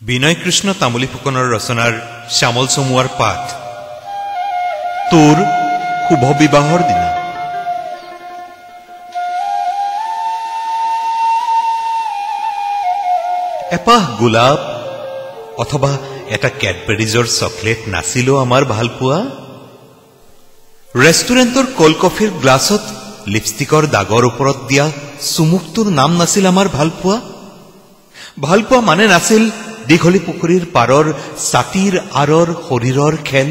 বিনয় কৃষ্ণ তামুলী ফুকনৰ ৰচনাৰ শ্যামল চমুৱাৰ পাঠ তোৰ শুভ বিবাহৰ দিনা। এপাহ গোলাপ অথবা এটা কেডবেৰিজৰ চকলেট নাছিলো আমাৰ ভাল পোৱা? ৰেষ্টুৰেণ্টৰ কোল্ড কফিৰ গ্লাছত লিপষ্টিকৰ দাগৰ ওপৰত দিয়া চুমুকটোৰ নাম নাছিল আমাৰ ভাল পোৱা? ভাল পোৱা মানে নাছিল দীঘলী পুখুৰীৰ পাৰৰ ছাতিৰ আঁৰৰ শৰীৰৰ খেল,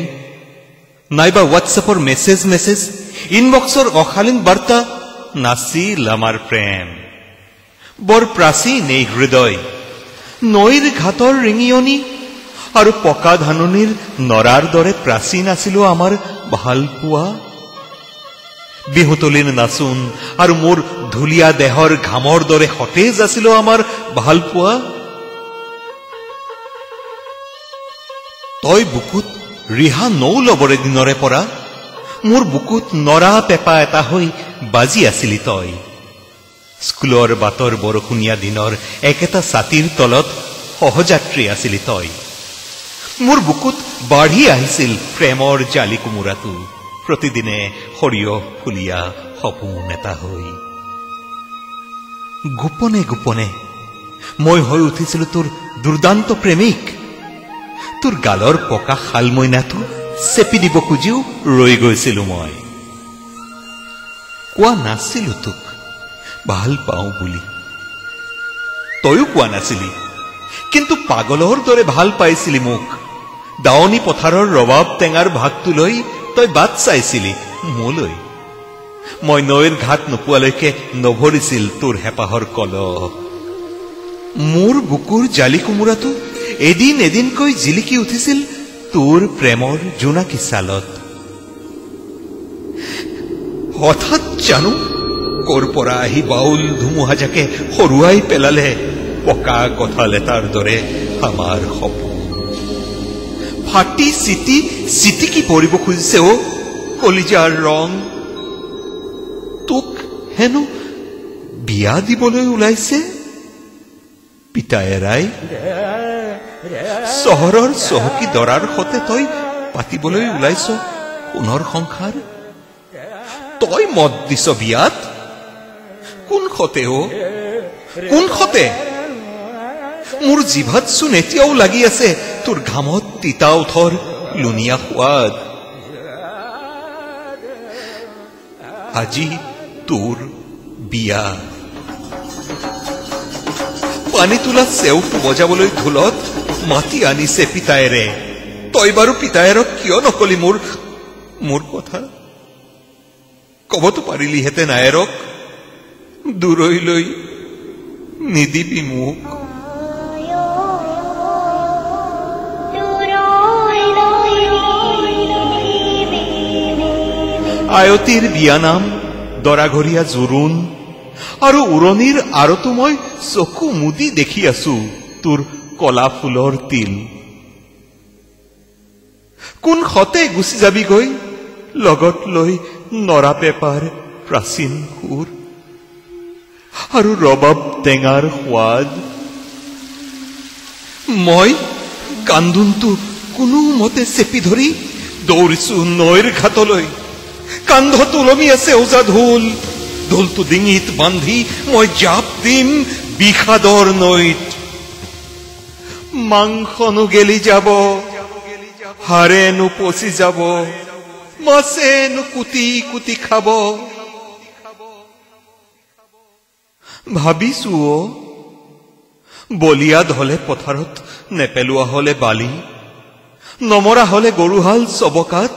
নাইবা হোৱাটছএপৰ মেছেজ ইনবক্সৰ অশালীন বাৰ্তা নাছিল আমাৰ প্ৰেম। বৰ প্ৰাচীন এই হৃদয়, নৈৰ ঘাটৰ ৰিঙিয়নি আৰু পকা ধাননিৰ নৰাৰ দৰে প্ৰাচীন আছিলো আমাৰ ভাল পোৱা। বিহুতলীৰ নাচোন আৰু মোৰ ধুলীয়া দেহৰ ঘামৰ দৰে সতেজ আছিল আমাৰ ভাল পোৱা। তই বুকুত ৰিহা নৌ লবৰে দিনৰে পৰা মোৰ বুকুত নৰা পেপা এটা হৈ বাজি আছিলি তই। স্কুলৰ বাটৰ বৰষুণীয়া দিনৰ একেটা ছাতিৰ তলত সহযাত্ৰী আছিলি তই। মোৰ বুকুত বাঢ়ি আহিছিল প্ৰেমৰ জালি কোমোৰাটো, প্ৰতিদিনে সৰিয়হ ফুলীয়া সপোন এটা হৈ। গোপনে গোপনে মই হৈ উঠিছিলো তোৰ দুৰ্দান্ত প্ৰেমিক। তোৰ গালৰ পকা শালমইনাটো চেপি দিব খুজিও ৰৈ গৈছিলো মই। কোৱা নাছিলো তোক ভাল পাওঁ বুলি, তয়ো কোৱা নাছিলি, কিন্তু পাগলৰ দৰে ভাল পাইছিলি মোক। দাৱনী পথাৰৰ ৰবাব টেঙাৰ ভাগটোলৈ তই বাট চাইছিলি মোলৈ। মই নৈৰ ঘাট নোপোৱালৈকে নভৰিছিল তোৰ হেঁপাহৰ কলহ। মোৰ বুকুৰ জালি কোমোৰাটো এদিন এদিনকৈ জিলিকি উঠিছিল তোৰ প্ৰেমৰ জোনাকী ছালত। হঠাৎ জানো কৰ পৰা আহি বাউল ধুমুহাজাকে হৰুৱাই পেলালে পকা কঁঠাল এটাৰ দৰে আমাৰ সপোন। ফাটি চিটিকি পৰিব খুজিছে অ কলিজাৰ ৰং। তোক হেনো বিয়া দিবলৈ ওলাইছে পিতায়েৰাই। চহৰৰ চহকী দৰাৰ সতে তই পাতিবলৈ ওলাইছ সোণৰ সংসাৰ। তই মত দিছ বিয়াত কোন সতে অ কোন সতে? মোৰ জিভাত চোন এতিয়াও লাগি আছে তোৰ ঘামত তিতা উঠৰ লুনিয়া সোৱাদ। আজি তোৰ বিয়া। পানী তোলা চেউটো বজাবলৈ ঢোলত মাতি আনিছে পিতায়েৰে। তই বাৰু পিতায়েৰক কিয় নকলি মোৰ কথা? কবতো পাৰিলিহেঁতেন আয়েৰক, দূৰৈলৈ নিদিবি মোক। আয়তীৰ বিয়ানাম দৰাঘৰীয়া জোৰোণ আৰু উৰণিৰ আৰতো মই চকু মুদি দেখি আছো তোৰ কলা ফুলৰ তিল। কোন সতে গুচি যাবিগৈ লগত লৈ নৰা পেপাৰ প্ৰাচীন সুৰ আৰু ৰবাব টেঙাৰ সোৱাদ। মই কান্দোনটো কোনো মতে চেপি ধৰি দৌৰিছো নৈৰ ঘাটলৈ। কান্ধত ওলমি আছে ওজা ঢোল, ঢোলটো ডিঙিত বান্ধি মই জাপ দিম বিষাদৰ নৈত। মাংসনো গেলি যাব, হাড়েনো পচি যাব, মাছেনো কুটি কুটি খাব। ভাবিছো অ বলিয়াদ হলে পথাৰত নেপেলোৱা হলে বালি, নমৰা হলে গৰুহাল চবকাত,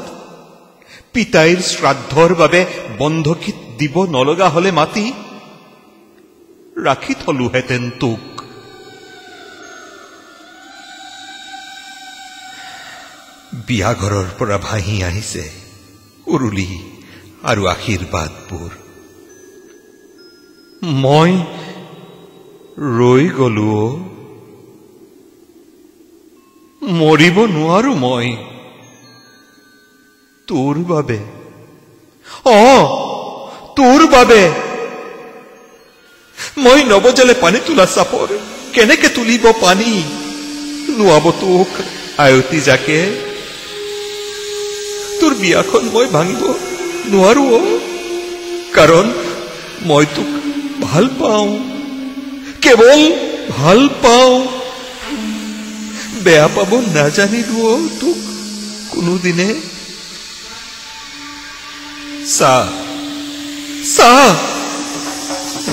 পিতাইৰ শ্ৰাদ্ধৰ বাবে বন্ধকীত দিব নলগা হলে মাতি, ৰাখি থলোহেঁতেন তোক। বিয়াঘৰৰ পৰা ভাহি আহিছে উৰুলি আৰু আশীৰ্বাদবোৰ। মই ৰৈ গলো অ মৰিব নোৱাৰো মই তোৰ বাবে। তোৰ বাবে মই নবজালে পানী তোলা চাপৰ কেনেকে তুলিব পানী? নোৱাব তোক আয়তী যাকে তোৰ বিয়াখন মই ভাঙিব নোৱাৰো কাৰণ মই তোক ভাল পাওঁ কেৱল ভাল পাওঁ বেয়া পাব নাজানিলো তোক কোনোদিনে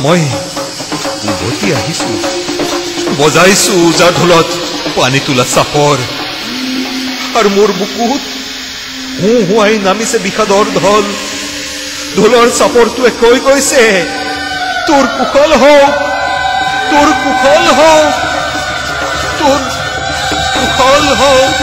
মই উভতি আহিছো বজাইছো ওজা ঢোলত পানী তোলা চাপৰ আৰু মোৰ বুকুত হুৱাই নামিছে বিষাদৰ ঢল ঢোলৰ চাপৰটোৱে কৈ কৈছে তোৰ কুশল হওক তোৰ কুশল হওক তোৰ কুশল হওক